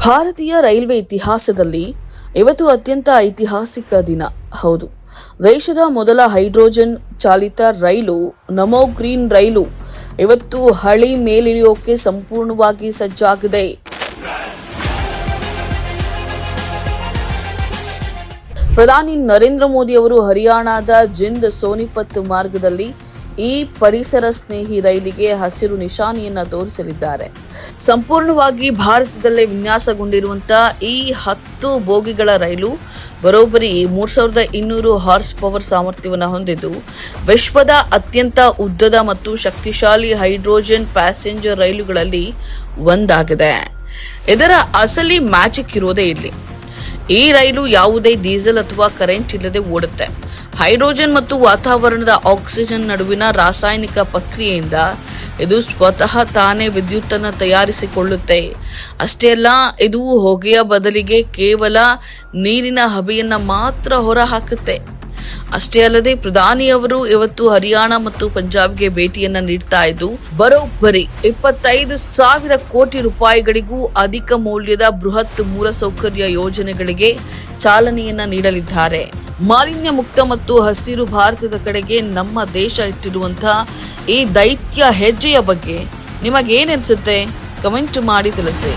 ಭಾರತೀಯ ರೈಲ್ವೆ ಇತಿಹಾಸದಲ್ಲಿ ಇವತ್ತು ಅತ್ಯಂತ ಐತಿಹಾಸಿಕ ದಿನ. ಹೌದು, ದೇಶದ ಮೊದಲ ಹೈಡ್ರೋಜನ್ ಚಾಲಿತ ರೈಲು ನಮೋ ಗ್ರೀನ್ ರೈಲು ಇವತ್ತು ಹಳಿ ಮೇಲಿಳಿಯೋಕೆ ಸಂಪೂರ್ಣವಾಗಿ ಸಜ್ಜಾಗಿದೆ. ಪ್ರಧಾನಿ ನರೇಂದ್ರ ಮೋದಿ ಅವರು ಹರಿಯಾಣದ ಜಿಂದ್ ಸೋನಿಪತ್ ಮಾರ್ಗದಲ್ಲಿ ಈ ಪರಿಸರ ಸ್ನೇಹಿ ರೈಲಿಗೆ ಹಸಿರು ನಿಶಾನೆಯನ್ನ ತೋರಿಸಲಿದ್ದಾರೆ. ಸಂಪೂರ್ಣವಾಗಿ ಭಾರತದಲ್ಲೇ ವಿನ್ಯಾಸಗೊಂಡಿರುವಂತಹ ಈ 10 ಬೋಗಿಗಳ ರೈಲು ಬರೋಬ್ಬರಿ 3200 ಹಾರ್ಸ್ ಪವರ್ ಸಾಮರ್ಥ್ಯವನ್ನು ಹೊಂದಿದ್ದು ವಿಶ್ವದ ಅತ್ಯಂತ ಉದ್ದದ ಮತ್ತು ಶಕ್ತಿಶಾಲಿ ಹೈಡ್ರೋಜನ್ ಪ್ಯಾಸೆಂಜರ್ ರೈಲುಗಳಲ್ಲಿ ಒಂದಾಗಿದೆ. ಇದರ ಅಸಲಿ ಮ್ಯಾಜಿಕ್ ಇರೋದೇ ಇಲ್ಲಿ. ಈ ರೈಲು ಯಾವುದೇ ಡೀಸೆಲ್ ಅಥವಾ ಕರೆಂಟ್ ಇಲ್ಲದೆ ಓಡುತ್ತೆ. ಹೈಡ್ರೋಜನ್ ಮತ್ತು ವಾತಾವರಣದ ಆಕ್ಸಿಜನ್ ನಡುವಿನ ರಾಸಾಯನಿಕ ಪ್ರಕ್ರಿಯೆಯಿಂದ ಇದು ಸ್ವತಃ ತಾನೇ ವಿದ್ಯುತ್ತನ್ನು ತಯಾರಿಸಿಕೊಳ್ಳುತ್ತೆ. ಅಷ್ಟೇ ಅಲ್ಲ, ಇದು ಹೊಗೆಯ ಬದಲಿಗೆ ಕೇವಲ ನೀರಿನ ಹಬೆಯನ್ನ ಮಾತ್ರ ಹೊರಹಾಕುತ್ತೆ. ಅಷ್ಟೇ ಅಲ್ಲದೆ ಪ್ರಧಾನಿಯವರು ಇವತ್ತು ಹರಿಯಾಣ ಮತ್ತು ಪಂಜಾಬ್ಗೆ ಭೇಟಿಯನ್ನ ನೀಡ್ತಾ ಇದ್ದು ಬರೋಬ್ಬರಿ 25,000 ಕೋಟಿ ರೂಪಾಯಿಗಳಿಗೂ ಅಧಿಕ ಮೌಲ್ಯದ ಬೃಹತ್ ಮೂಲಸೌಕರ್ಯ ಯೋಜನೆಗಳಿಗೆ ಚಾಲನೆಯನ್ನ ನೀಡಲಿದ್ದಾರೆ. ಮಾಲಿನ್ಯ ಮುಕ್ತ ಮತ್ತು ಹಸಿರು ಭಾರತದ ಕಡೆಗೆ ನಮ್ಮ ದೇಶ ಇಟ್ಟಿರುವಂತಹ ಈ ದೈತ್ಯ ಹೆಜ್ಜೆಯ ಬಗ್ಗೆ ನಿಮಗೇನನ್ಸುತ್ತೆ? ಕಮೆಂಟ್ ಮಾಡಿ ತಿಳಿಸಿ.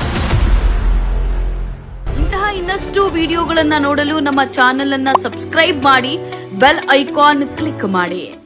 ಇಂತಹ ಇನ್ನಷ್ಟು ವಿಡಿಯೋಗಳನ್ನ ನೋಡಲು ನಮ್ಮ ಚಾನೆಲ್ ಅನ್ನ ಸಬ್ಸ್ಕ್ರೈಬ್ ಮಾಡಿ, ಬೆಲ್ ಐಕಾನ್ ಕ್ಲಿಕ್ ಮಾಡಿ.